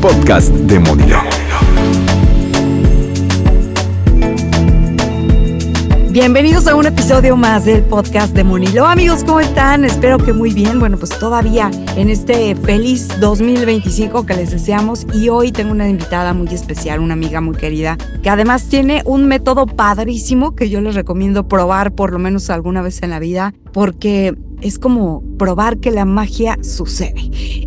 podcast de Monilo. Bienvenidos a un episodio más del podcast de Monilo. Amigos, ¿cómo están? Espero que muy bien. Bueno, pues todavía en este feliz 2025 que les deseamos, y hoy tengo una invitada muy especial, una amiga muy querida, que además tiene un método padrísimo que yo les recomiendo probar por lo menos alguna vez en la vida, porque es como probar que la magia sucede.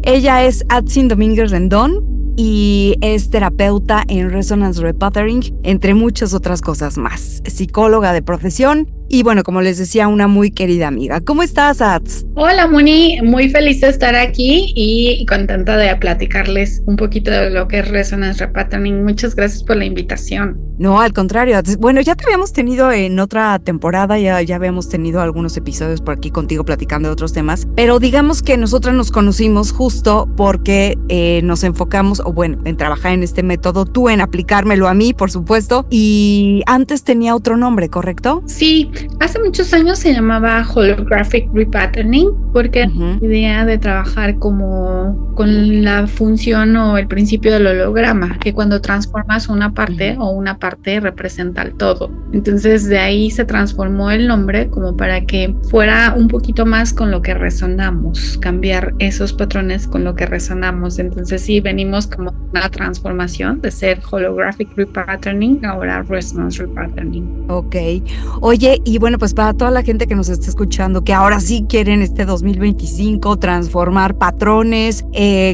Ella es Atzin Domínguez Rendón y es terapeuta en Resonance Repatterning, entre muchas otras cosas más. Psicóloga de profesión y, bueno, como les decía, una muy querida amiga. ¿Cómo estás, Atz? Hola, Moni. Muy feliz de estar aquí y contenta de platicarles un poquito de lo que es Resonance Repatterning. Muchas gracias por la invitación. No, al contrario. Bueno, ya te habíamos tenido en otra temporada, ya habíamos tenido algunos episodios por aquí contigo platicando de otros temas, pero digamos que nosotras nos conocimos justo porque nos enfocamos, o bueno, en trabajar en este método, tú en aplicármelo a mí, por supuesto, y antes tenía otro nombre, ¿correcto? Sí, hace muchos años se llamaba Holographic Repatterning porque la idea de trabajar como con la función o el principio del holograma, que cuando transformas una parte o una parte representa el todo. Entonces de ahí se transformó el nombre como para que fuera un poquito más con lo que resonamos, cambiar esos patrones con lo que resonamos. Entonces sí, venimos como una transformación de ser Holographic Repatterning ahora Resonance Repatterning. Ok. Oye, y bueno, pues para toda la gente que nos está escuchando, que ahora sí quieren este 2025 transformar patrones,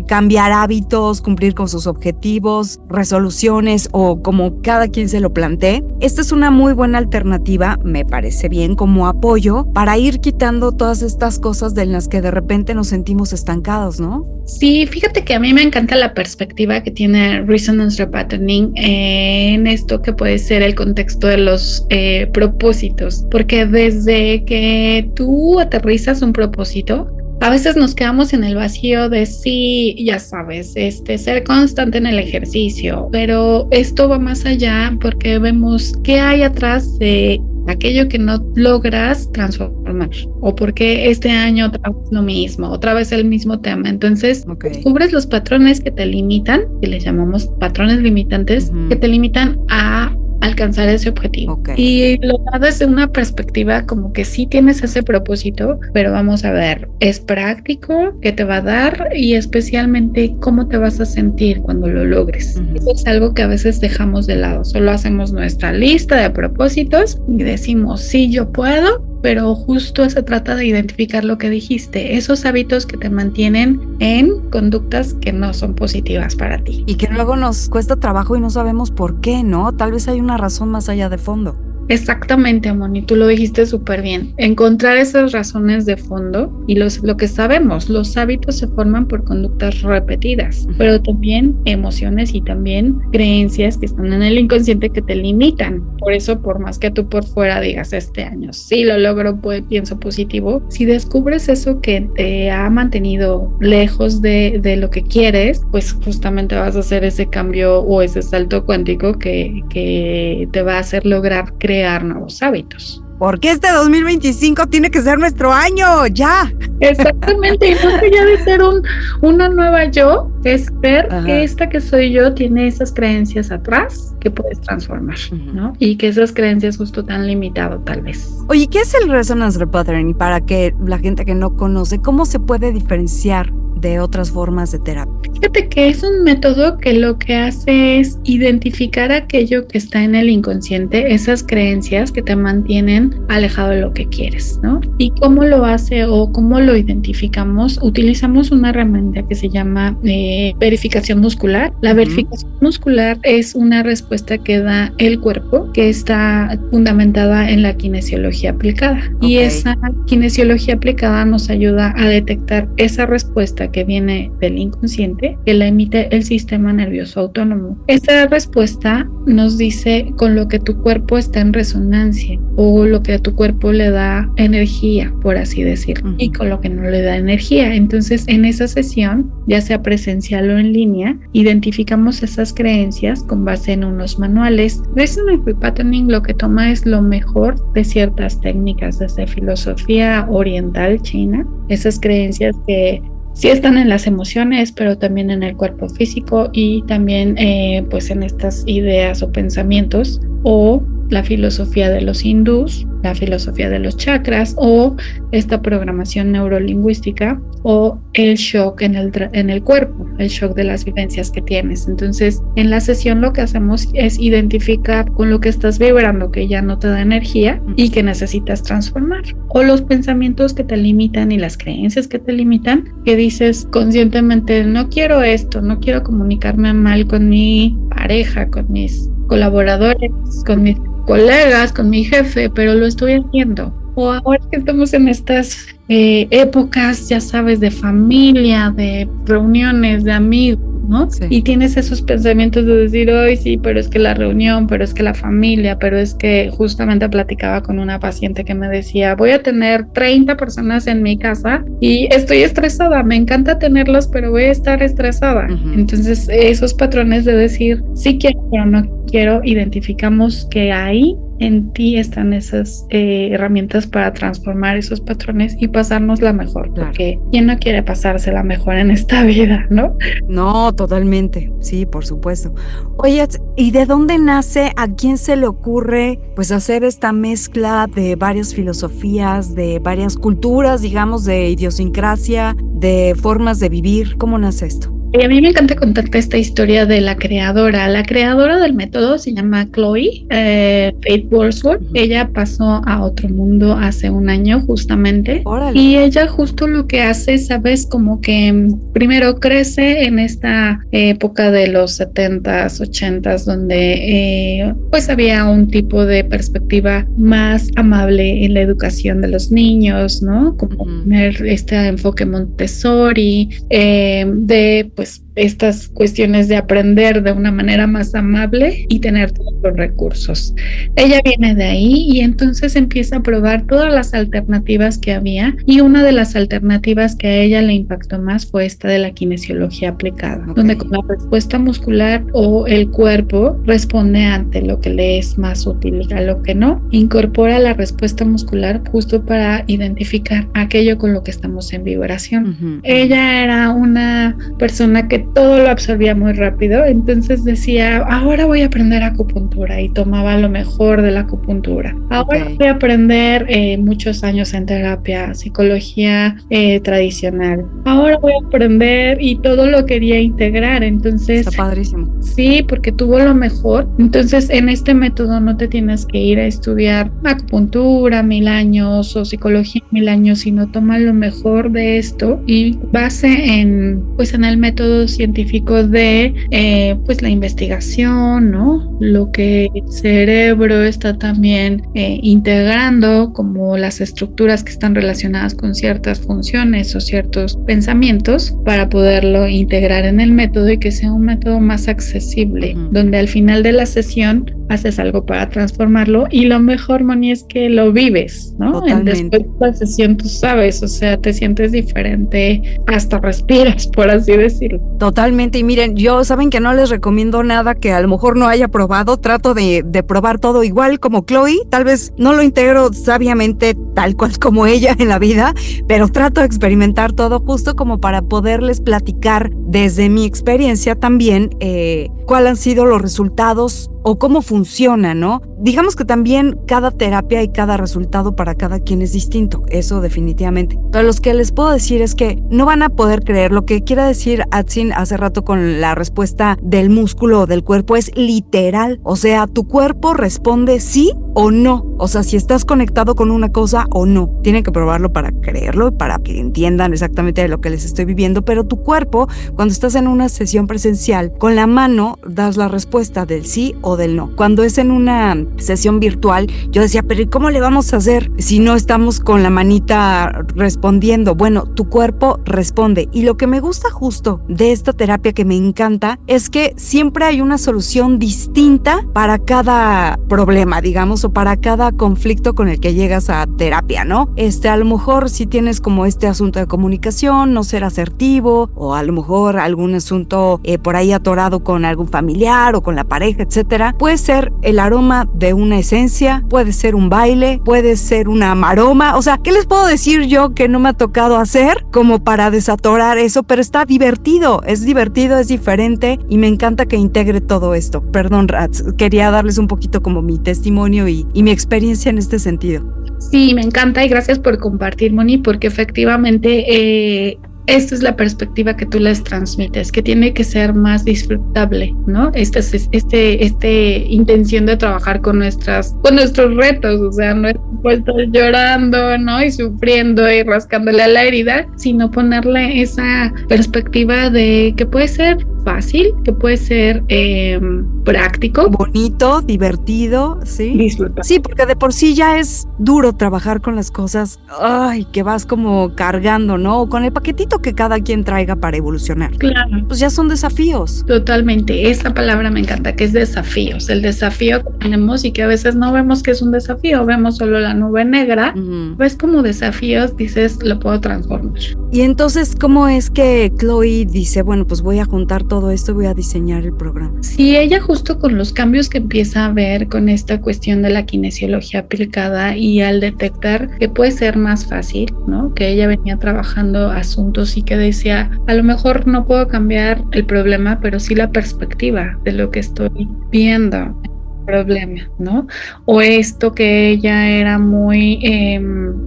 cambiar hábitos, cumplir con sus objetivos, resoluciones o como cada quien se lo plantee, esta es una muy buena alternativa, me parece bien, como apoyo para ir quitando todas estas cosas de las que de repente nos sentimos estancados, ¿no? Sí, fíjate que a mí me encanta la perspectiva que tiene Resonance Repatterning en esto que puede ser el contexto de los propósitos, porque desde que tú aterrizas un propósito, a veces nos quedamos en el vacío de sí, ya sabes, ser constante en el ejercicio, pero esto va más allá porque vemos qué hay atrás de aquello que no logras transformar, o porque este año otra vez lo mismo, otra vez el mismo tema. Entonces descubres los patrones que te limitan, que les llamamos patrones limitantes, que te limitan a alcanzar ese objetivo. Y lo das desde una perspectiva como que sí tienes ese propósito, pero vamos a ver, es práctico, qué te va a dar y especialmente cómo te vas a sentir cuando lo logres. Eso es algo que a veces dejamos de lado, solo hacemos nuestra lista de propósitos y decimos sí, yo puedo, pero justo se trata de identificar lo que dijiste, esos hábitos que te mantienen en conductas que no son positivas para ti. Y que luego nos cuesta trabajo y no sabemos por qué, ¿no? Tal vez hay una razón más allá de fondo. Exactamente, Moni, tú lo dijiste súper bien. Encontrar esas razones de fondo y lo que sabemos, los hábitos se forman por conductas repetidas, pero también emociones y también creencias que están en el inconsciente que te limitan. Por eso, por más que tú por fuera digas este año, sí lo logro, pues pienso positivo, si descubres eso que te ha mantenido lejos de lo que quieres, pues justamente vas a hacer ese cambio o ese salto cuántico que te va a hacer lograr crear nuevos hábitos. Porque este 2025 tiene que ser nuestro año, ya. Exactamente, y no que ya de ser una nueva yo, es ver que esta que soy yo tiene esas creencias atrás que puedes transformar, ¿no? Y que esas creencias justo te han limitado tal vez. Oye, ¿qué es el Resonance Repatterning? Para que la gente que no conoce, ¿cómo se puede diferenciar de otras formas de terapia? Fíjate que es un método que lo que hace es identificar aquello que está en el inconsciente, esas creencias que te mantienen alejado de lo que quieres, ¿no? ¿Y cómo lo hace o cómo lo identificamos? Utilizamos una herramienta que se llama verificación muscular. La verificación muscular es una respuesta que da el cuerpo que está fundamentada en la kinesiología aplicada. Y esa kinesiología aplicada nos ayuda a detectar esa respuesta que viene del inconsciente, que la emite el sistema nervioso autónomo. Esa respuesta nos dice con lo que tu cuerpo está en resonancia o lo que a tu cuerpo le da energía, por así decirlo, y con lo que no le da energía. Entonces, en esa sesión, ya sea presencial o en línea, identificamos esas creencias con base en unos manuales. Resonance Repatterning lo que toma es lo mejor de ciertas técnicas desde filosofía oriental china, esas creencias que sí están en las emociones, pero también en el cuerpo físico y también pues en estas ideas o pensamientos, o la filosofía de los hindús, la filosofía de los chakras, o esta programación neurolingüística, o el shock en el cuerpo, el shock de las vivencias que tienes. Entonces, en la sesión lo que hacemos es identificar con lo que estás vibrando, que ya no te da energía y que necesitas transformar, o los pensamientos que te limitan y las creencias que te limitan, que dices conscientemente, no quiero esto, no quiero comunicarme mal con mi pareja, con mis colaboradores, con mis colegas, con mi jefe, pero lo estoy haciendo. O ahora que estamos en estas épocas, ya sabes, de familia, de reuniones, de amigos, ¿no? Sí. Y tienes esos pensamientos de decir, hoy sí, pero es que la reunión, pero es que la familia, pero es que justamente platicaba con una paciente que me decía, voy a tener 30 personas en mi casa y estoy estresada, me encanta tenerlos, pero voy a estar estresada. Entonces, esos patrones de decir, sí quiero, pero no quiero, identificamos que ahí en ti están esas herramientas para transformar esos patrones y pasárnosla mejor, porque ¿quién no quiere pasársela mejor en esta vida, no? No, totalmente, sí, por supuesto. Oye, ¿y de dónde nace, a quién se le ocurre pues hacer esta mezcla de varias filosofías, de varias culturas, digamos, de idiosincrasia, de formas de vivir? ¿Cómo nace esto? Y a mí me encanta contarte esta historia de la creadora. La creadora del método se llama Chloe Faith Wordsworth. Ella pasó a otro mundo hace un año justamente. ¡Órale! Y ella justo lo que hace, sabes, como que primero crece en esta época de los 70s, 80s, donde pues había un tipo de perspectiva más amable en la educación de los niños, ¿no? Como tener este enfoque Montessori, de pues estas cuestiones de aprender de una manera más amable y tener todos los recursos. Ella viene de ahí y entonces empieza a probar todas las alternativas que había, y una de las alternativas que a ella le impactó más fue esta de la kinesiología aplicada, donde con la respuesta muscular o el cuerpo responde ante lo que le es más útil y a lo que no, incorpora la respuesta muscular justo para identificar aquello con lo que estamos en vibración. Ella era una persona que todo lo absorbía muy rápido, entonces decía, ahora voy a aprender acupuntura, y tomaba lo mejor de la acupuntura. Ahora voy a aprender muchos años en terapia, psicología tradicional. Ahora voy a aprender, y todo lo quería integrar. Entonces, está padrísimo. Sí, porque tuvo lo mejor. Entonces, en este método no te tienes que ir a estudiar acupuntura 1000 años o psicología 1000 años, sino toma lo mejor de esto y base en el método científico de pues la investigación, ¿no? Lo que el cerebro está también integrando, como las estructuras que están relacionadas con ciertas funciones o ciertos pensamientos, para poderlo integrar en el método y que sea un método más accesible, donde al final de la sesión haces algo para transformarlo, y lo mejor, Moni, es que lo vives, ¿no? Después de la sesión tú sabes, o sea, te sientes diferente, hasta respiras, por así decirlo. Totalmente, y miren, yo saben que no les recomiendo nada que a lo mejor no haya probado, trato de probar todo igual como Chloe, tal vez no lo integro sabiamente tal cual como ella en la vida, pero trato de experimentar todo justo como para poderles platicar desde mi experiencia también cuáles han sido los resultados o cómo funciona, ¿no? Digamos que también cada terapia y cada resultado para cada quien es distinto, eso definitivamente. Pero lo que les puedo decir es que no van a poder creer lo que quiera decir Atsin hace rato con la respuesta del músculo o del cuerpo, es literal. O sea, tu cuerpo responde sí o no. O sea, si estás conectado con una cosa o no. Tienen que probarlo para creerlo, para que entiendan exactamente de lo que les estoy viviendo. Pero tu cuerpo, cuando estás en una sesión presencial, con la mano das la respuesta del sí o del no. Cuando es en una sesión virtual, yo decía, pero ¿y cómo le vamos a hacer si no estamos con la manita respondiendo? Bueno, tu cuerpo responde. Y lo que me gusta justo de esta terapia, que me encanta, es que siempre hay una solución distinta para cada problema, digamos, o para cada conflicto con el que llegas a terapia, ¿no? A lo mejor si tienes como este asunto de comunicación, no ser asertivo, o a lo mejor algún asunto por ahí atorado con algún familiar o con la pareja, etcétera. etcétera. Puede ser el aroma de una esencia, puede ser un baile, puede ser una maroma. O sea, ¿qué les puedo decir yo que no me ha tocado hacer como para desatorar eso? Pero está divertido, es diferente y me encanta que integre todo esto. Perdón, Rats, quería darles un poquito como mi testimonio y mi experiencia en este sentido. Sí, me encanta y gracias por compartir, Moni, porque efectivamente esta es la perspectiva que tú les transmites, que tiene que ser más disfrutable, ¿no? Esta intención de trabajar con nuestros retos, o sea, no es puesto llorando, ¿no? Y sufriendo y rascándole a la herida, sino ponerle esa perspectiva de que puede ser fácil, que puede ser práctico. Bonito, divertido, ¿sí? Disfrutar. Sí, porque de por sí ya es duro trabajar con las cosas, que vas como cargando, ¿no? O con el paquetito que cada quien traiga para evolucionar. Claro. Pues ya son desafíos. Totalmente, esa palabra me encanta, que es desafíos, el desafío que tenemos y que a veces no vemos que es un desafío, vemos solo la nube negra, ves como desafíos, dices, lo puedo transformar. Y entonces, ¿cómo es que Chloe dice, bueno, pues voy a juntar todo esto y voy a diseñar el programa? Sí, ella justo con los cambios que empieza a ver con esta cuestión de la kinesiología aplicada y al detectar que puede ser más fácil, ¿no? Que ella venía trabajando asuntos y que decía, a lo mejor no puedo cambiar el problema, pero sí la perspectiva de lo que estoy viendo. Problema, ¿no? O esto que ella era muy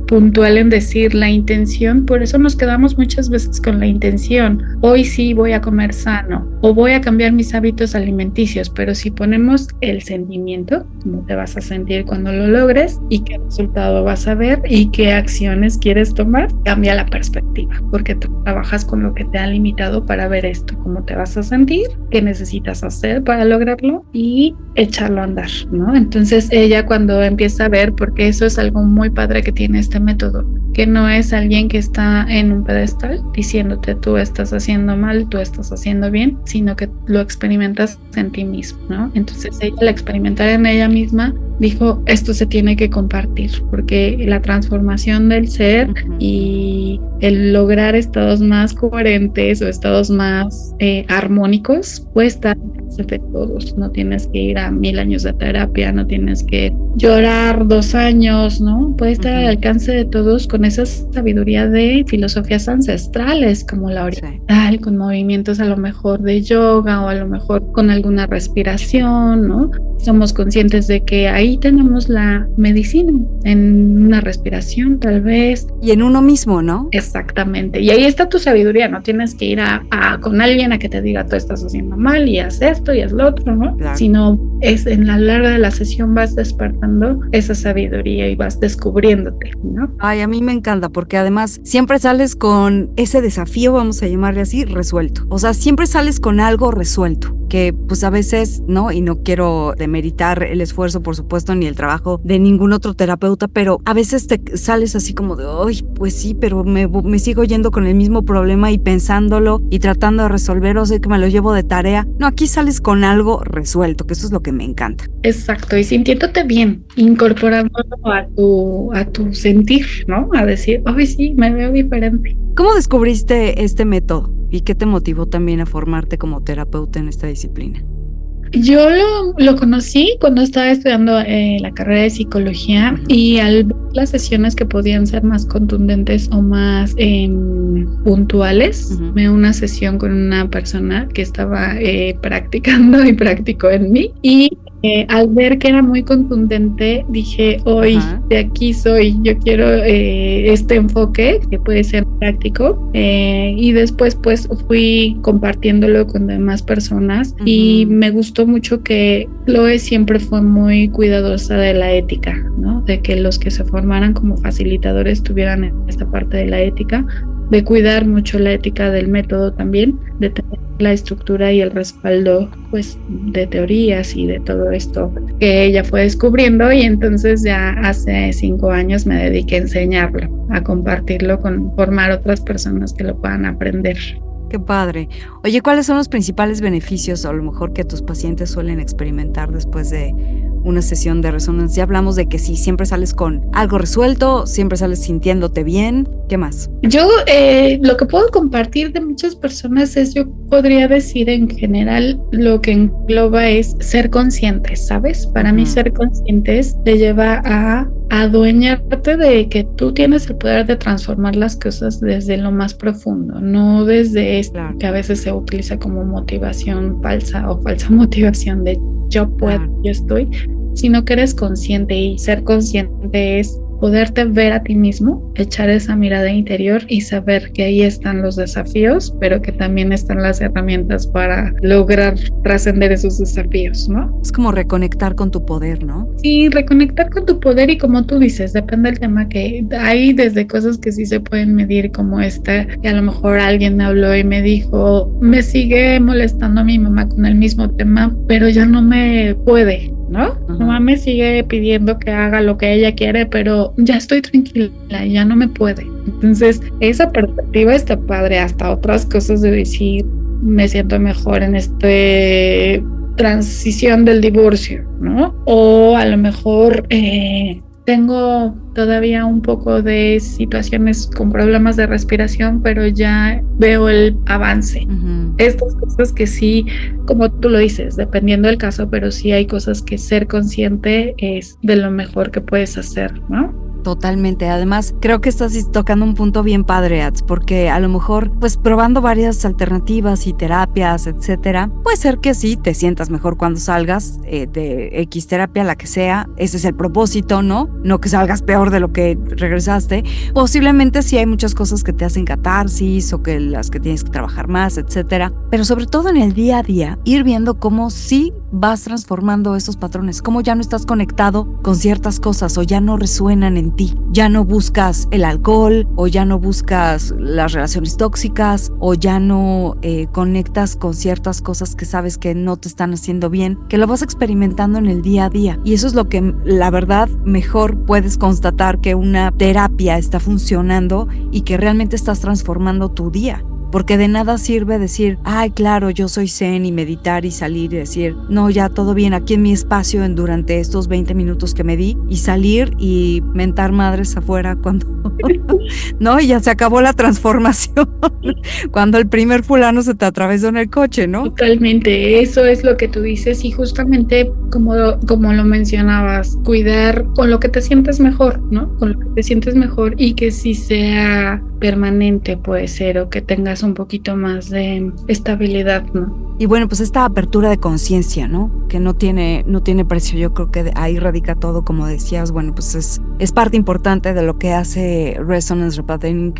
puntual en decir la intención, por eso nos quedamos muchas veces con la intención. Hoy sí voy a comer sano o voy a cambiar mis hábitos alimenticios, pero si ponemos el sentimiento, cómo te vas a sentir cuando lo logres y qué resultado vas a ver y qué acciones quieres tomar, cambia la perspectiva, porque tú trabajas con lo que te ha limitado para ver esto, cómo te vas a sentir, qué necesitas hacer para lograrlo y echarlo a andar, ¿no? Entonces ella cuando empieza a ver, porque eso es algo muy padre que tiene este método, que no es alguien que está en un pedestal diciéndote tú estás haciendo mal, tú estás haciendo bien, sino que lo experimentas en ti mismo, ¿no? Entonces ella al experimentar en ella misma dijo, esto se tiene que compartir, porque la transformación del ser y el lograr estados más coherentes o estados más armónicos puede estar de todos, no tienes que ir a 1000 años de terapia, no tienes que llorar 2 años, ¿no? Puede estar al alcance de todos con esa sabiduría de filosofías ancestrales como la oriental, con movimientos a lo mejor de yoga o a lo mejor con alguna respiración, ¿no? Somos conscientes de que ahí tenemos la medicina, en una respiración tal vez. Y en uno mismo, ¿no? Exactamente, y ahí está tu sabiduría, no tienes que ir con alguien a que te diga tú estás haciendo mal y haz esto y haz lo otro, ¿no? Claro. Sino es en la larga de la sesión vas despertando esa sabiduría y vas descubriéndote, ¿no? Ay, a mí me encanta porque además siempre sales con ese desafío, vamos a llamarle así, resuelto. O sea, siempre sales con algo resuelto, que pues a veces, ¿no? Y no quiero demeritar el esfuerzo, por supuesto, ni el trabajo de ningún otro terapeuta, pero a veces te sales así como de, ay, pues sí, pero me sigo yendo con el mismo problema y pensándolo y tratando de resolver, o sea, que me lo llevo de tarea. No, aquí sales con algo resuelto, que eso es lo que me encanta. Exacto, y sintiéndote bien, incorporándolo a tu sentir, ¿no? A decir, ay, sí, me veo diferente. ¿Cómo descubriste este método? ¿Y qué te motivó también a formarte como terapeuta en esta disciplina? Yo lo conocí cuando estaba estudiando la carrera de psicología y al ver las sesiones que podían ser más contundentes o más puntuales, una sesión con una persona que estaba practicando y practicó en mí y al ver que era muy contundente dije, hoy de aquí soy, yo quiero este enfoque que puede ser práctico y después pues fui compartiéndolo con demás personas y me gustó mucho que Chloe siempre fue muy cuidadosa de la ética, ¿no? De que los que se formaran como facilitadores tuvieran esta parte de la ética, de cuidar mucho la ética del método también, de tener la estructura y el respaldo pues de teorías y de todo esto que ella fue descubriendo y entonces ya hace 5 años me dediqué a enseñarlo, a compartirlo, formar otras personas que lo puedan aprender. Qué padre. Oye, ¿cuáles son los principales beneficios o a lo mejor que tus pacientes suelen experimentar después de una sesión de resonancia? Hablamos de que si siempre sales con algo resuelto, siempre sales sintiéndote bien. ¿Qué más? Yo lo que puedo compartir de muchas personas es, yo podría decir en general, lo que engloba es ser conscientes, ¿sabes? Para mí ser conscientes te lleva a adueñarte de que tú tienes el poder de transformar las cosas desde lo más profundo, no desde esto que a veces se utiliza como motivación falsa o falsa motivación de yo puedo, yo estoy, sino que eres consciente, y ser consciente es poderte ver a ti mismo, echar esa mirada interior y saber que ahí están los desafíos, pero que también están las herramientas para lograr trascender esos desafíos, ¿no? Es como reconectar con tu poder, ¿no? Sí, reconectar con tu poder, y como tú dices, depende del tema, que hay desde cosas que sí se pueden medir, como esta, que a lo mejor alguien me habló y me dijo, me sigue molestando a mi mamá con el mismo tema, pero ya no me puede, ¿no? Mamá me sigue pidiendo que haga lo que ella quiere, pero ya estoy tranquila, ya no me puede. Entonces, esa perspectiva está padre. Hasta otras cosas de decir, me siento mejor en este transición del divorcio, ¿no? O a lo mejor tengo todavía un poco de situaciones con problemas de respiración, pero ya veo el avance. Estas cosas que sí, como tú lo dices, dependiendo del caso, pero sí hay cosas que ser consciente es de lo mejor que puedes hacer, ¿no? Totalmente. Además, creo que estás tocando un punto bien padre, Ats, porque a lo mejor, pues probando varias alternativas y terapias, etcétera, puede ser que sí te sientas mejor cuando salgas de X terapia, la que sea. Ese es el propósito, ¿no? No que salgas peor de lo que regresaste. Posiblemente sí hay muchas cosas que te hacen catarsis o que las que tienes que trabajar más, etcétera. Pero sobre todo en el día a día, ir viendo cómo sí vas transformando esos patrones, cómo ya no estás conectado con ciertas cosas o ya no resuenan en ti, ya no buscas el alcohol o ya no buscas las relaciones tóxicas o ya no conectas con ciertas cosas que sabes que no te están haciendo bien, que lo vas experimentando en el día a día, y eso es lo que la verdad mejor puedes constatar, que una terapia está funcionando y que realmente estás transformando tu día. Porque de nada sirve decir, ay, claro, yo soy zen, y meditar y salir y decir, no, ya todo bien, aquí en mi espacio durante estos 20 minutos que me di, y salir y mentar madres afuera cuando, no, y ya se acabó la transformación, cuando el primer fulano se te atravesó en el coche, ¿no? Totalmente, eso es lo que tú dices, y justamente como lo mencionabas, cuidar con lo que te sientes mejor, ¿no? Con lo que te sientes mejor, y que sí sea permanente, puede ser, o que tengas un poquito más de estabilidad, ¿no? Y bueno, pues esta apertura de conciencia, ¿no? Que no tiene precio. Yo creo que ahí radica todo, como decías. Bueno, pues es parte importante de lo que hace Resonance Repatterning,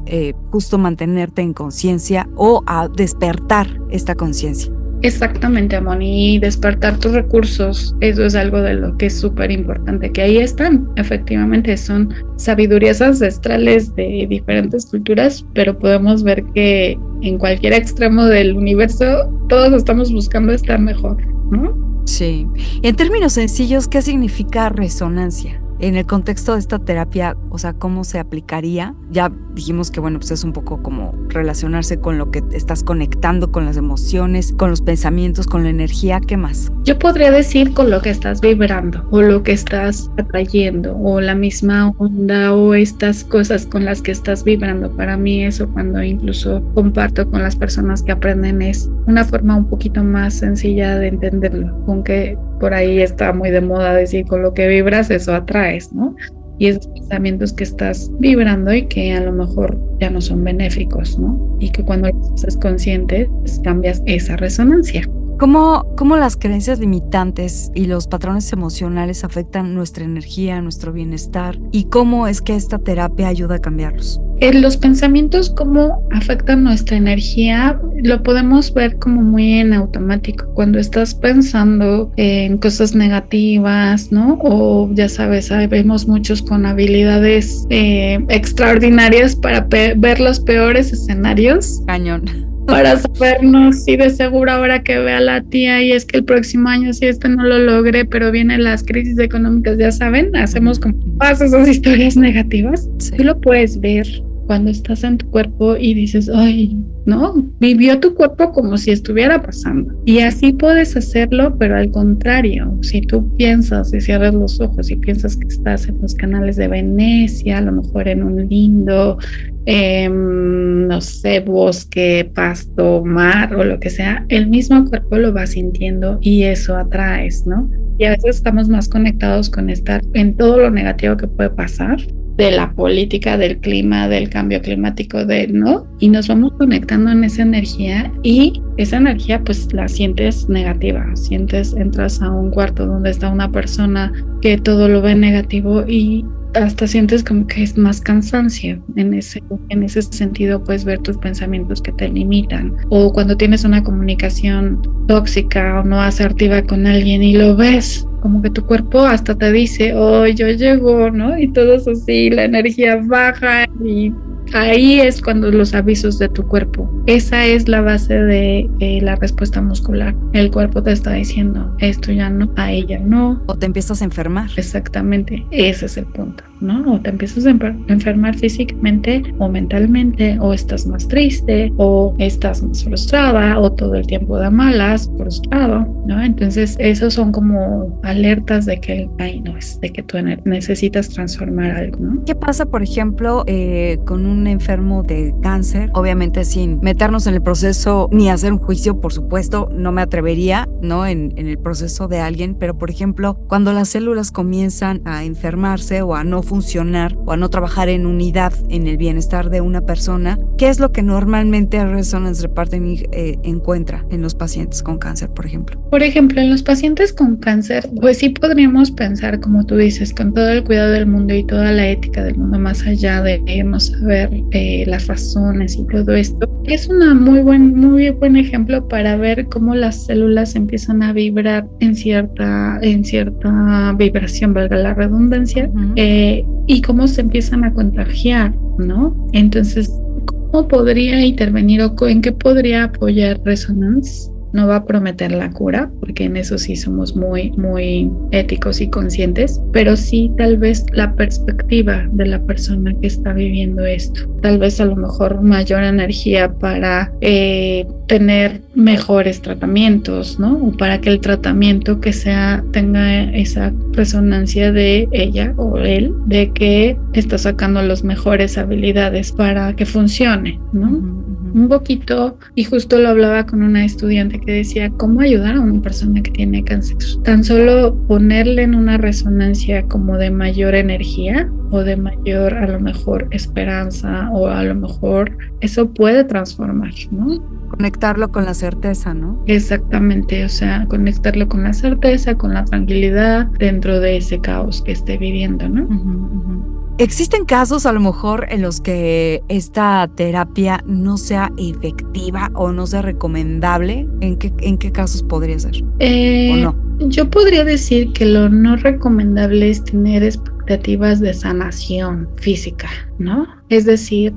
justo mantenerte en conciencia o a despertar esta conciencia. Exactamente, Amon, y despertar tus recursos, eso es algo de lo que es súper importante, que ahí están, efectivamente, son sabidurías ancestrales de diferentes culturas, pero podemos ver que en cualquier extremo del universo todos estamos buscando estar mejor, ¿no? Sí. En términos sencillos, ¿qué significa resonancia? En el contexto de esta terapia, o sea, ¿cómo se aplicaría? Ya dijimos que, bueno, pues es un poco como relacionarse con lo que estás conectando, con las emociones, con los pensamientos, con la energía. ¿Qué más? Yo podría decir con lo que estás vibrando, o lo que estás atrayendo, o la misma onda, o estas cosas con las que estás vibrando. Para mí eso, cuando incluso comparto con las personas que aprenden, es una forma un poquito más sencilla de entenderlo, aunque por ahí está muy de moda decir con lo que vibras, eso atraes, ¿no? Y esos pensamientos que estás vibrando y que a lo mejor ya no son benéficos, ¿no? Y que cuando los haces conscientes, cambias esa resonancia. ¿Cómo las creencias limitantes y los patrones emocionales afectan nuestra energía, nuestro bienestar? ¿Y cómo es que esta terapia ayuda a cambiarlos? Los pensamientos, cómo afectan nuestra energía, lo podemos ver como muy en automático. Cuando estás pensando en cosas negativas, ¿no? O ya sabes, vemos muchos con habilidades extraordinarias para ver los peores escenarios. Cañón. Para sabernos si de seguro ahora que vea a la tía y es que el próximo año si no lo logre, pero vienen las crisis económicas, ya saben, hacemos como todas esas historias negativas. Sí. Tú lo puedes ver cuando estás en tu cuerpo y dices, ay, no, vivió tu cuerpo como si estuviera pasando. Y así puedes hacerlo, pero al contrario, si tú piensas y cierras los ojos y piensas que estás en los canales de Venecia, a lo mejor en un lindo, no sé, bosque, pasto, mar o lo que sea, el mismo cuerpo lo va sintiendo y eso atraes, ¿no? Y a veces estamos más conectados con estar en todo lo negativo que puede pasar, de la política, del clima, del cambio climático, ¿no? Y nos vamos conectando en esa energía y esa energía pues la sientes negativa, entras a un cuarto donde está una persona que todo lo ve negativo y hasta sientes como que es más cansancio en ese sentido. Puedes ver tus pensamientos que te limitan, o cuando tienes una comunicación tóxica o no asertiva con alguien y lo ves, como que tu cuerpo hasta te dice, oh, yo llego, ¿no? Y todo eso así, la energía baja y ahí es cuando los avisos de tu cuerpo. Esa es la base de la respuesta muscular. El cuerpo te está diciendo, esto ya no, a ella no. O te empiezas a enfermar. Exactamente, ese es el punto, ¿no? O te empiezas a enfermar físicamente o mentalmente, o estás más triste, o estás más frustrada, o todo el tiempo de malas, frustrado, ¿no? Entonces, esos son como alertas de que ahí no es, de que tú necesitas transformar algo, ¿no? ¿Qué pasa, por ejemplo, con un enfermo de cáncer? Obviamente sin meternos en el proceso ni hacer un juicio, por supuesto, no me atrevería, ¿no? En el proceso de alguien, pero por ejemplo, cuando las células comienzan a enfermarse o a no funcionar o a no trabajar en unidad en el bienestar de una persona, ¿qué es lo que normalmente Resonance Reparting encuentra en los pacientes con cáncer, por ejemplo? Por ejemplo, en los pacientes con cáncer, pues sí podríamos pensar, como tú dices, con todo el cuidado del mundo y toda la ética del mundo, más allá de no saber las razones y todo esto. Es una muy buen ejemplo para ver cómo las células empiezan a vibrar en cierta vibración, valga la redundancia, y cómo se empiezan a contagiar, ¿no? Entonces, ¿cómo podría intervenir o en qué podría apoyar Resonance? No va a prometer la cura, porque en eso sí somos muy, muy éticos y conscientes, pero sí tal vez la perspectiva de la persona que está viviendo esto. Tal vez a lo mejor mayor energía para tener mejores tratamientos, ¿no? O para que el tratamiento que sea tenga esa resonancia de ella o él, de que está sacando las mejores habilidades para que funcione, ¿no? Un poquito, y justo lo hablaba con una estudiante que decía, ¿cómo ayudar a una persona que tiene cáncer? Tan solo ponerle en una resonancia como de mayor energía o de mayor, a lo mejor, esperanza, o a lo mejor eso puede transformar, ¿no? Conectarlo con la certeza, ¿no? Exactamente, o sea, conectarlo con la certeza, con la tranquilidad dentro de ese caos que esté viviendo, ¿no? ¿Existen casos a lo mejor en los que esta terapia no sea efectiva o no sea recomendable? ¿En qué casos podría ser? ¿O no? Yo podría decir que lo no recomendable es tener expectativas de sanación física, ¿no? Es decir,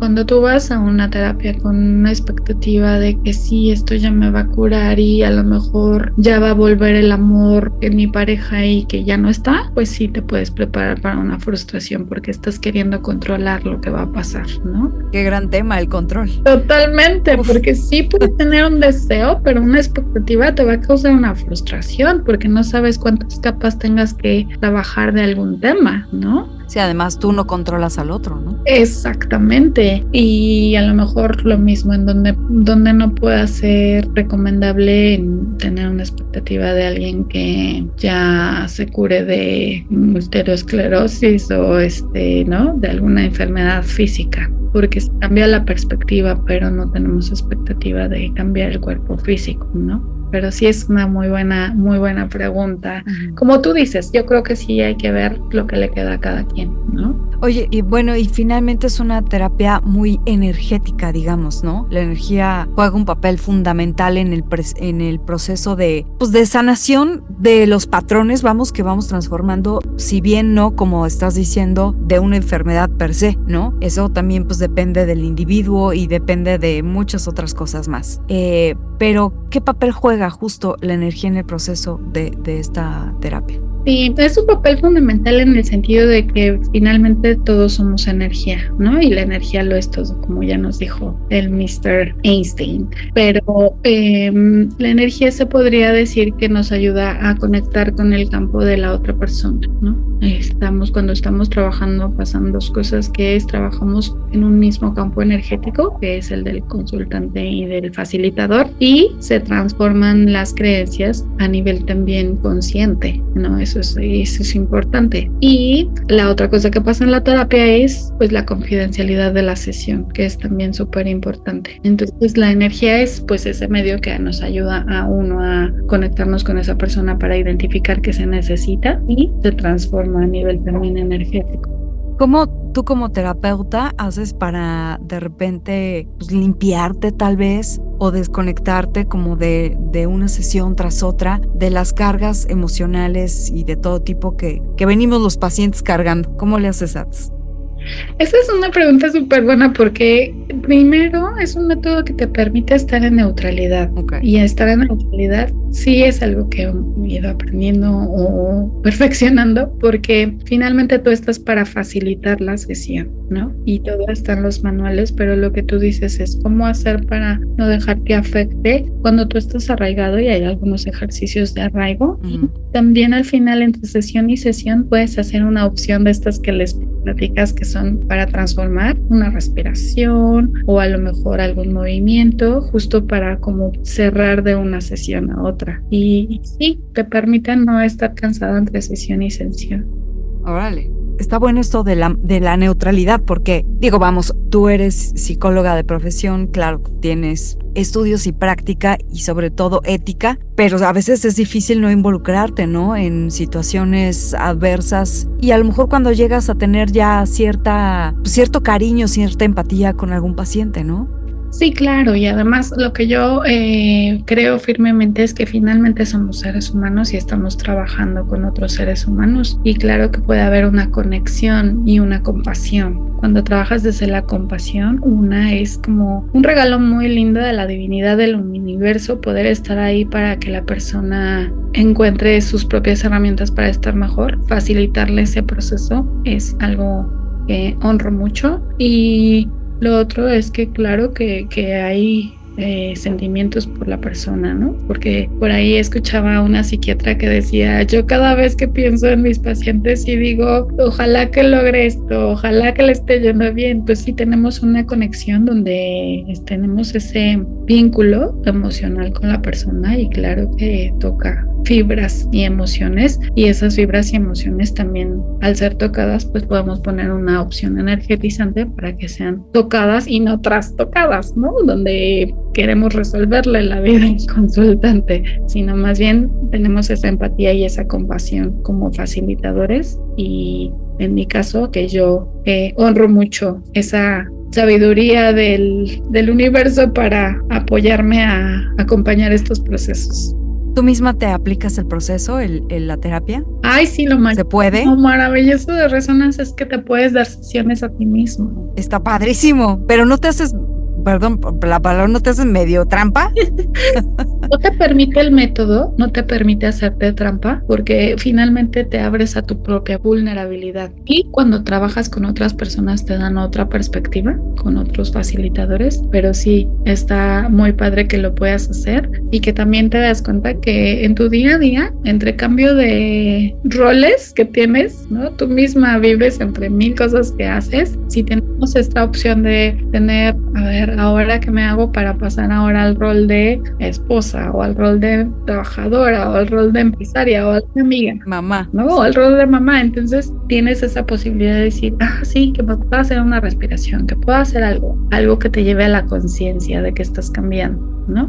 cuando tú vas a una terapia con una expectativa de que sí, esto ya me va a curar y a lo mejor ya va a volver el amor en mi pareja y que ya no está, pues sí te puedes preparar para una frustración porque estás queriendo controlar lo que va a pasar, ¿no? Qué gran tema, el control. Totalmente, porque sí puedes tener un deseo, pero una expectativa te va a causar una frustración porque no sabes cuántas capas tengas que trabajar de algún tema, ¿no? Sí, además tú no controlas al otro, ¿no? Exactamente. Y a lo mejor lo mismo en donde no pueda ser recomendable en tener una expectativa de alguien que ya se cure de multiesclerosis o ¿no? De alguna enfermedad física. Porque se cambia la perspectiva, pero no tenemos expectativa de cambiar el cuerpo físico, ¿no? Pero sí es una muy buena pregunta. Como tú dices, yo creo que sí hay que ver lo que le queda a cada quien, ¿no? Oye, y bueno, y finalmente es una terapia muy energética, digamos, ¿no? La energía juega un papel fundamental en el proceso de sanación de los patrones, que vamos transformando, si bien no, como estás diciendo, de una enfermedad per se, ¿no? Eso también pues depende del individuo y depende de muchas otras cosas más. Pero, ¿qué papel juega justo la energía en el proceso de esta terapia? Sí, es un papel fundamental en el sentido de que finalmente todos somos energía, ¿no? Y la energía lo es todo, como ya nos dijo el Mr. Einstein. Pero la energía se podría decir que nos ayuda a conectar con el campo de la otra persona, ¿no? Cuando estamos trabajando, pasan dos cosas, que es trabajamos en un mismo campo energético, que es el del consultante y del facilitador, y se transforman las creencias a nivel también consciente, ¿no? Eso es importante. Y la otra cosa que pasa en la terapia es pues la confidencialidad de la sesión, que es también súper importante. Entonces la energía es pues ese medio que nos ayuda a uno a conectarnos con esa persona para identificar qué se necesita y se transforma a nivel también energético. ¿Cómo tú como terapeuta haces para de repente pues, limpiarte tal vez o desconectarte como de una sesión tras otra de las cargas emocionales y de todo tipo que venimos los pacientes cargando? ¿Cómo le haces, Ats? Esa es una pregunta súper buena porque primero es un método que te permite estar en neutralidad. Okay. Y estar en neutralidad sí es algo que he ido aprendiendo o perfeccionando, porque finalmente tú estás para facilitar la sesión, ¿no? Y todo está en los manuales, pero lo que tú dices es cómo hacer para no dejar que afecte cuando tú estás arraigado, y hay algunos ejercicios de arraigo. Uh-huh. Y también al final, entre sesión y sesión, puedes hacer una opción de estas que les platicas que son para transformar, una respiración o a lo mejor algún movimiento justo para como cerrar de una sesión a otra, y sí, te permiten no estar cansada entre sesión y sesión. Órale. Está bueno esto de la neutralidad, porque digo, vamos, tú eres psicóloga de profesión, claro, tienes estudios y práctica y sobre todo ética, pero a veces es difícil no involucrarte, ¿no? En situaciones adversas, y a lo mejor cuando llegas a tener ya cierto cariño, cierta empatía con algún paciente, ¿no? Sí, claro, y además lo que yo creo firmemente es que finalmente somos seres humanos y estamos trabajando con otros seres humanos, y claro que puede haber una conexión y una compasión. Cuando trabajas desde la compasión, una es como un regalo muy lindo de la divinidad del universo, poder estar ahí para que la persona encuentre sus propias herramientas para estar mejor. Facilitarle ese proceso es algo que honro mucho. Y lo otro es que claro que hay sentimientos por la persona, ¿no? Porque por ahí escuchaba a una psiquiatra que decía, yo cada vez que pienso en mis pacientes y digo, ojalá que logre esto, ojalá que le esté yendo bien, pues sí tenemos una conexión donde tenemos ese vínculo emocional con la persona, y claro que toca fibras y emociones, y esas fibras y emociones también, al ser tocadas, pues podemos poner una opción energetizante para que sean tocadas y no trastocadas, ¿no? Donde queremos resolverle la vida al consultante, sino más bien tenemos esa empatía y esa compasión como facilitadores. Y en mi caso, que yo honro mucho esa sabiduría del universo para apoyarme a acompañar estos procesos. ¿Tú misma te aplicas el proceso, la terapia? Ay, sí, ¿Se puede? Lo maravilloso de Resonance es que te puedes dar sesiones a ti mismo. Está padrísimo, pero no te haces, perdón, la palabra, ¿no te haces medio trampa? No te permite el método, no te permite hacerte trampa, porque finalmente te abres a tu propia vulnerabilidad. Y cuando trabajas con otras personas te dan otra perspectiva, con otros facilitadores, pero sí está muy padre que lo puedas hacer, y que también te das cuenta que en tu día a día, entre cambio de roles que tienes, ¿no? Tú misma vives entre mil cosas que haces. Si tenemos esta opción de tener, a ver, ahora qué me hago para pasar ahora al rol de esposa, o al rol de trabajadora, o al rol de empresaria, o al de amiga, mamá, ¿no? O al rol de mamá. Entonces tienes esa posibilidad de decir, sí, que me puedo hacer una respiración, que puedo hacer algo que te lleve a la conciencia de que estás cambiando, ¿no?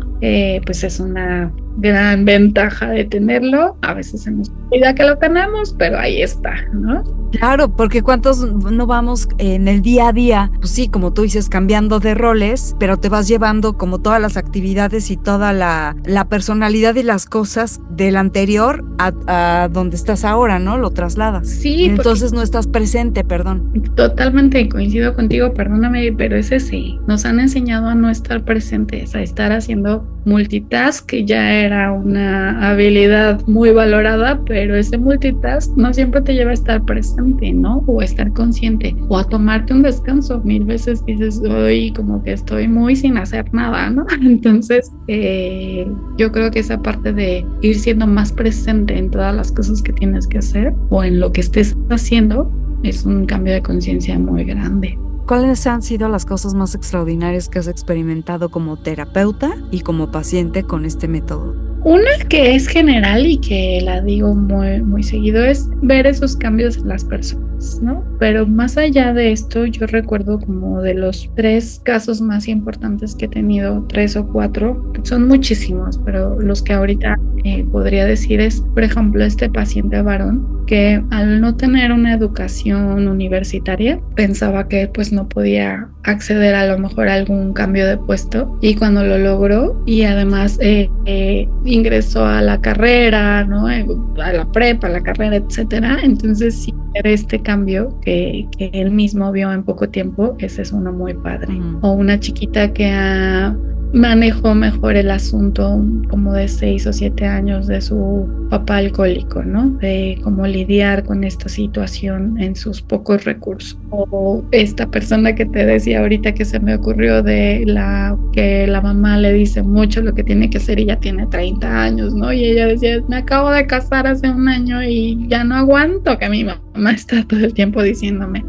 Pues es una gran ventaja de tenerlo. A veces se nos olvida que lo tenemos, pero ahí está, ¿no? Claro, porque ¿cuántos no vamos en el día a día? Pues sí, como tú dices, cambiando de roles, pero te vas llevando como todas las actividades y toda la personalidad y las cosas del anterior a donde estás ahora, ¿no? Lo trasladas. Sí. Entonces no estás presente, perdón. Totalmente coincido contigo, perdóname, pero es sí. Nos han enseñado a no estar presentes, a estar haciendo multitask, que ya era una habilidad muy valorada, pero ese multitask no siempre te lleva a estar presente, ¿no? O a estar consciente, o a tomarte un descanso. 1000 veces dices, hoy como que estoy muy sin hacer nada, ¿no? Entonces, yo creo que esa parte de ir siendo más presente en todas las cosas que tienes que hacer o en lo que estés haciendo es un cambio de conciencia muy grande. ¿Cuáles han sido las cosas más extraordinarias que has experimentado como terapeuta y como paciente con este método? Una que es general y que la digo muy, muy seguido es ver esos cambios en las personas, ¿no? Pero más allá de esto, yo recuerdo como de los 3 casos más importantes que he tenido, 3 o 4, son muchísimos, pero los que ahorita podría decir es, por ejemplo, este paciente varón que al no tener una educación universitaria pensaba que pues no podía acceder a lo mejor a algún cambio de puesto, y cuando lo logró y además ingresó a la carrera, ¿no? A la prepa, a la carrera, etcétera. Entonces sí, este cambio que él mismo vio en poco tiempo, ese es uno muy padre. O una chiquita que manejó mejor el asunto como de 6 o 7 años de su papá alcohólico, ¿no? De cómo lidiar con esta situación en sus pocos recursos. O esta persona que te decía ahorita que se me ocurrió de que la mamá le dice mucho lo que tiene que hacer y ya tiene 30 años, ¿no? Y ella decía, me acabo de casar hace 1 año y ya no aguanto que mi mamá está todo el tiempo diciéndome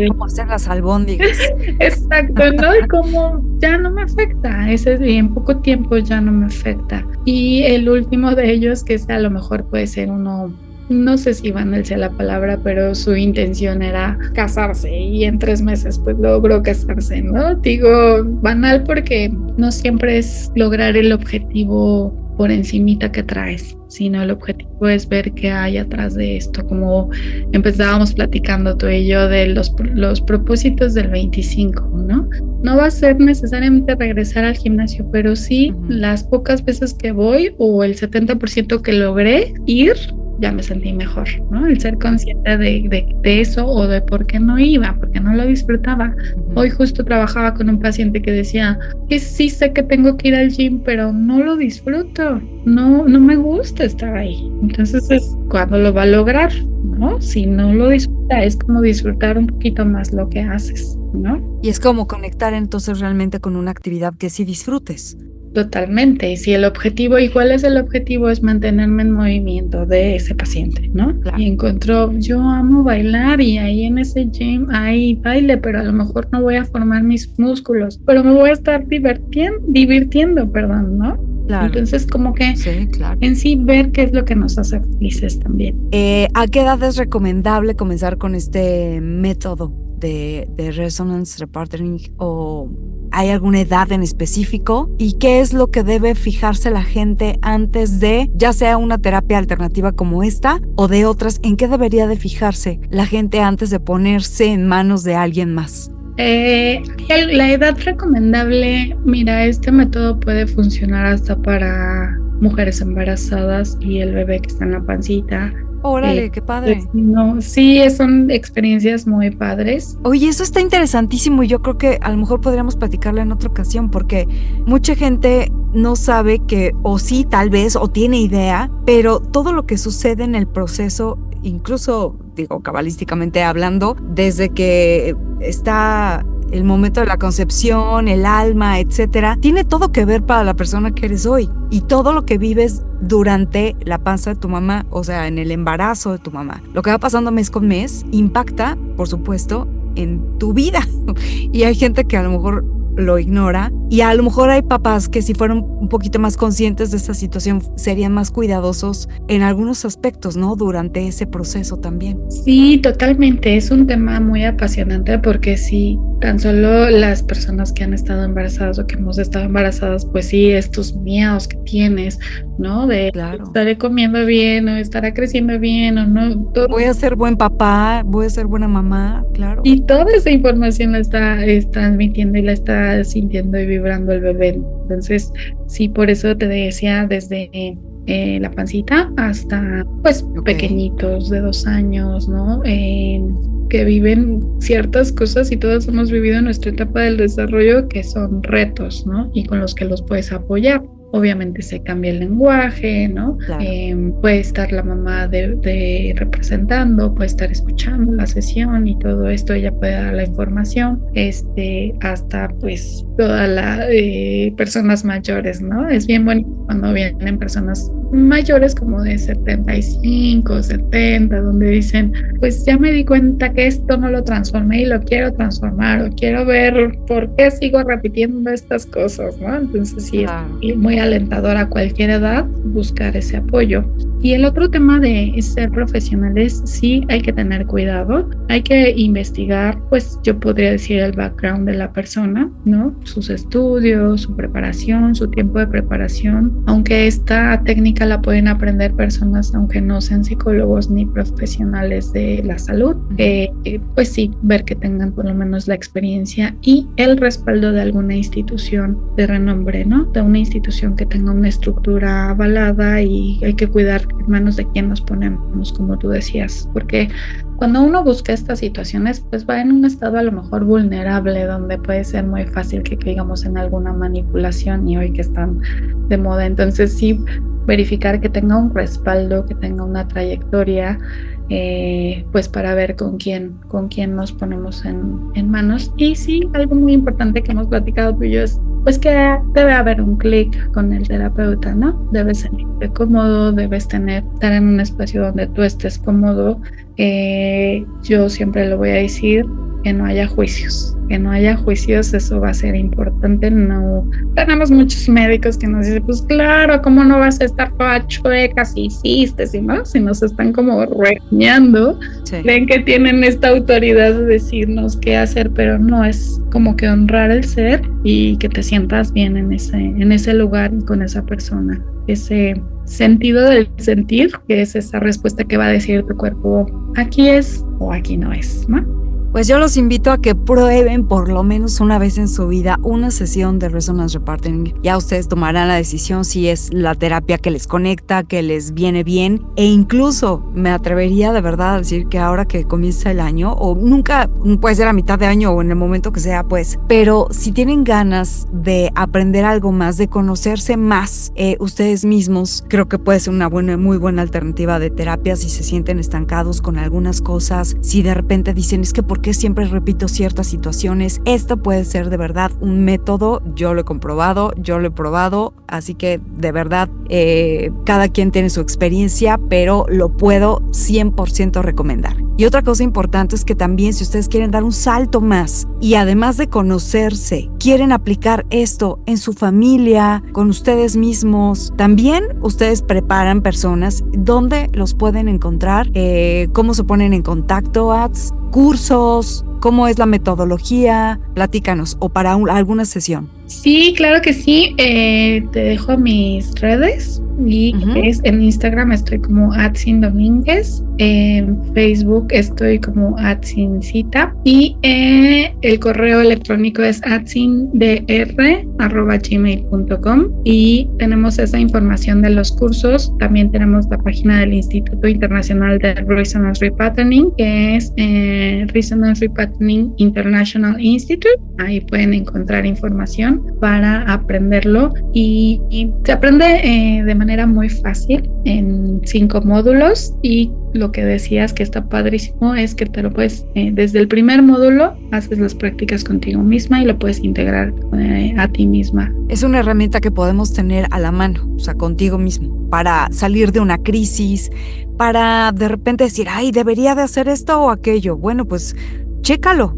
¿Cómo hacer las albóndigas? Exacto, ¿no? Y como ya no me afecta, y en poco tiempo ya no me afecta. Y el último de ellos, que a lo mejor puede ser uno, no sé si banal sea la palabra, pero su intención era casarse y en 3 meses pues logró casarse, ¿no? Digo banal porque no siempre es lograr el objetivo por encimita que traes, sino el objetivo es ver qué hay atrás de esto, como empezábamos platicando tú y yo de los propósitos del 25, ¿no? No va a ser necesariamente regresar al gimnasio, pero sí las pocas veces que voy o el 70% que logré ir, ya me sentí mejor, ¿no? El ser consciente de eso o de por qué no iba, porque no lo disfrutaba. Hoy justo trabajaba con un paciente que decía que sí sé que tengo que ir al gym, pero no lo disfruto, no me gusta estar ahí. Entonces es cuando lo va a lograr, ¿no? Si no lo disfruta, es como disfrutar un poquito más lo que haces, ¿no? Y es como conectar entonces realmente con una actividad que sí disfrutes. Totalmente. Y si el objetivo, ¿y cuál es el objetivo? Es mantenerme en movimiento de ese paciente, ¿no? Claro. Y encontró, yo amo bailar y ahí en ese gym hay baile, pero a lo mejor no voy a formar mis músculos, pero me voy a estar divirtiendo, perdón, ¿no? Claro. Entonces como que sí, claro, en sí ver qué es lo que nos hace felices también. ¿A qué edad es recomendable comenzar con este método de Resonance Repatterning, o hay alguna edad en específico? ¿Y qué es lo que debe fijarse la gente antes de, ya sea una terapia alternativa como esta o de otras? ¿En qué debería de fijarse la gente antes de ponerse en manos de alguien más? La edad recomendable, mira, este método puede funcionar hasta para mujeres embarazadas y el bebé que está en la pancita. Órale, qué padre. No, sí, son experiencias muy padres. Oye, eso está interesantísimo y yo creo que a lo mejor podríamos platicarlo en otra ocasión, porque mucha gente no sabe que, o sí, tal vez, o tiene idea, pero todo lo que sucede en el proceso, incluso, digo, cabalísticamente hablando, desde que está el momento de la concepción, el alma, etcétera, tiene todo que ver para la persona que eres hoy, y todo lo que vives durante la panza de tu mamá, o sea, en el embarazo de tu mamá. Lo que va pasando mes con mes impacta, por supuesto, en tu vida. Y hay gente que a lo mejor lo ignora, y a lo mejor hay papás que si fueran un poquito más conscientes de esta situación serían más cuidadosos en algunos aspectos, ¿no? Durante ese proceso también. Sí, totalmente. Es un tema muy apasionante porque sí, tan solo las personas que han estado embarazadas o que hemos estado embarazadas, pues sí, estos miedos que tienes, ¿no? De claro, estaré comiendo bien o estará creciendo bien o no. Todo. Voy a ser buen papá, voy a ser buena mamá, claro. Y toda esa información la está transmitiendo y la está sintiendo y vibrando el bebé. Entonces, sí, por eso te decía desde la pancita hasta, pues, pequeñitos de 2 años, ¿no? Que viven ciertas cosas y todos hemos vivido en nuestra etapa del desarrollo que son retos, ¿no? Y con los que los puedes apoyar. obviamente se cambia el lenguaje, ¿no? Claro. Puede estar la mamá de representando, puede estar escuchando la sesión y todo esto, ella puede dar la información, hasta pues todas las personas mayores, ¿no? Es bien bonito cuando vienen personas mayores como de 75, 70, donde dicen, pues ya me di cuenta que esto no lo transformé y lo quiero transformar, o quiero ver por qué sigo repitiendo estas cosas, ¿no? Entonces sí, Claro. es muy alentador a cualquier edad buscar ese apoyo. Y el otro tema de ser profesionales, sí hay que tener cuidado, hay que investigar, pues yo podría decir el background de la persona, ¿no? Sus estudios, su preparación, su tiempo de preparación, aunque esta técnica la pueden aprender personas aunque no sean psicólogos ni profesionales de la salud, pues sí, ver que tengan por lo menos la experiencia y el respaldo de alguna institución de renombre, ¿no? De una institución que tenga una estructura avalada, y hay que cuidar en manos de quién nos ponemos, como tú decías, porque cuando uno busca estas situaciones, pues va en un estado a lo mejor vulnerable, donde puede ser muy fácil que caigamos en alguna manipulación, y hoy que están de moda, entonces sí, verificar que tenga un respaldo, que tenga una trayectoria, pues para ver con quién nos ponemos en manos. Y sí, algo muy importante que hemos platicado tú y yo es pues que debe haber un clic con el terapeuta, ¿no? Debes sentirte cómodo, debes estar en un espacio donde tú estés cómodo. Yo siempre lo voy a decir, que no haya juicios, eso va a ser importante. No tenemos muchos médicos que nos dicen, pues claro, ¿cómo no vas a estar toda chueca si hiciste? Si nos están como regañando, sí. Creen que tienen esta autoridad de decirnos qué hacer, pero no, es como que honrar el ser y que te sientas bien en ese lugar y con esa persona, ese sentido del sentir, que es esa respuesta que va a decir tu cuerpo, aquí es o aquí no es, ¿no? Pues yo los invito a que prueben por lo menos una vez en su vida una sesión de Resonance Reparting. Ya ustedes tomarán la decisión si es la terapia que les conecta, que les viene bien, e incluso me atrevería de verdad a decir que ahora que comienza el año, o nunca, puede ser a mitad de año o en el momento que sea, pues, pero si tienen ganas de aprender algo más, de conocerse más ustedes mismos, creo que puede ser una muy buena alternativa de terapia si se sienten estancados con algunas cosas, si de repente dicen, es que ¿por qué siempre repito ciertas situaciones? Esto puede ser de verdad un método, yo lo he comprobado, yo lo he probado, así que de verdad cada quien tiene su experiencia, pero lo puedo 100% recomendar. Y otra cosa importante es que también, si ustedes quieren dar un salto más y además de conocerse, quieren aplicar esto en su familia, con ustedes mismos, también ustedes preparan personas. ¿Dónde los pueden encontrar? ¿Cómo se ponen en contacto, Ats? ¿Cursos? ¿Cómo es la metodología? Platícanos, o para alguna sesión. Sí, claro que sí. Te dejo mis redes y es en Instagram estoy como @sindomínguez, en Facebook estoy como @sincita y el correo electrónico es @sindr@gmail.com, y tenemos esa información de los cursos. También tenemos la página del Instituto Internacional de Resonance Repatterning, que es Resonance Repatterning International Institute. Ahí pueden encontrar información para aprenderlo, y se aprende de manera muy fácil en 5 módulos, y lo que decías que está padrísimo es que te lo puedes, desde el primer módulo haces las prácticas contigo misma y lo puedes integrar a ti misma. Es una herramienta que podemos tener a la mano, o sea, contigo mismo, para salir de una crisis, para de repente decir, ay, debería de hacer esto o aquello. Bueno, pues chécalo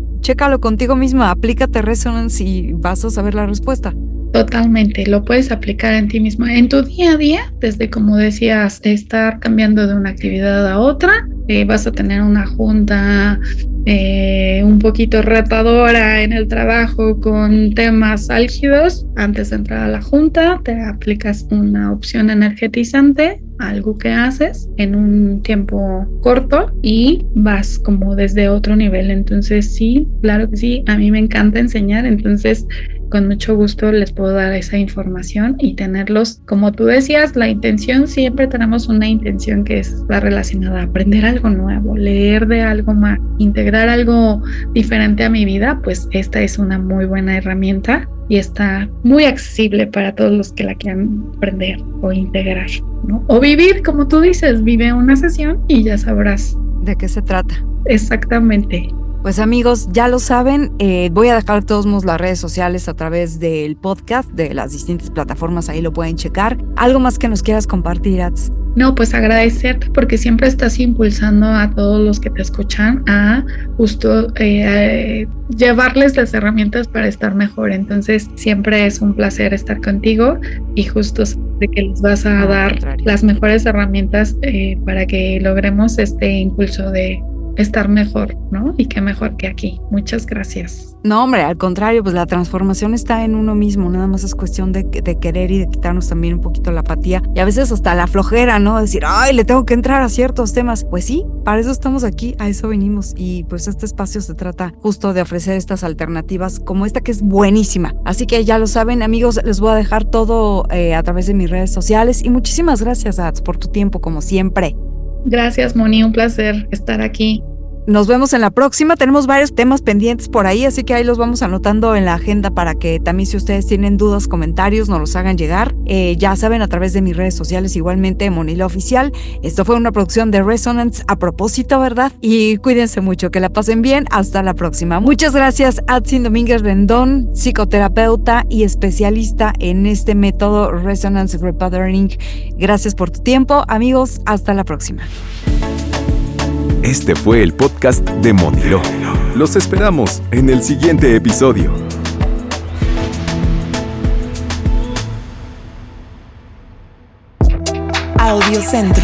contigo misma, aplícate Resonance y vas a saber la respuesta. Totalmente, lo puedes aplicar en ti mismo, en tu día a día, desde, como decías, estar cambiando de una actividad a otra. Vas a tener una junta un poquito retadora en el trabajo con temas álgidos. Antes de entrar a la junta, te aplicas una opción energetizante, algo que haces en un tiempo corto, y vas como desde otro nivel. Entonces sí, claro que sí, a mí me encanta enseñar, entonces con mucho gusto les puedo dar esa información y tenerlos, como tú decías, la intención, siempre tenemos una intención que está relacionada a aprender algo nuevo, leer de algo más, integrar algo diferente a mi vida. Pues esta es una muy buena herramienta y está muy accesible para todos los que la quieran aprender o integrar, ¿no? O vivir, como tú dices, vive una sesión y ya sabrás de qué se trata. Exactamente. Pues amigos, ya lo saben, voy a dejar de todos modos las redes sociales a través del podcast, de las distintas plataformas, ahí lo pueden checar. ¿Algo más que nos quieras compartir, Ats? No, pues agradecerte porque siempre estás impulsando a todos los que te escuchan a justo llevarles las herramientas para estar mejor. Entonces siempre es un placer estar contigo y justo de que les vas a dar las mejores herramientas para que logremos este impulso de estar mejor, ¿no? Y qué mejor que aquí. Muchas gracias. No, hombre, al contrario, pues la transformación está en uno mismo, nada más es cuestión de querer y de quitarnos también un poquito la apatía y a veces hasta la flojera, ¿no? Decir, ay, le tengo que entrar a ciertos temas. Pues sí, para eso estamos aquí, a eso venimos y pues este espacio se trata justo de ofrecer estas alternativas como esta que es buenísima. Así que ya lo saben, amigos, les voy a dejar todo a través de mis redes sociales y muchísimas gracias, Ats, por tu tiempo, como siempre. Gracias, Moni, un placer estar aquí. Nos vemos en la próxima. Tenemos varios temas pendientes por ahí, así que ahí los vamos anotando en la agenda para que también si ustedes tienen dudas, comentarios, nos los hagan llegar. Ya saben, a través de mis redes sociales, igualmente Monilo Oficial. Esto fue una producción de Resonance a propósito, ¿verdad? Y cuídense mucho, que la pasen bien. Hasta la próxima. Muchas gracias, Atsin Domínguez Rendón, psicoterapeuta y especialista en este método Resonance Repatterning. Gracias por tu tiempo, amigos. Hasta la próxima. Este fue el podcast de Monilo. Los esperamos en el siguiente episodio. Audiocentro.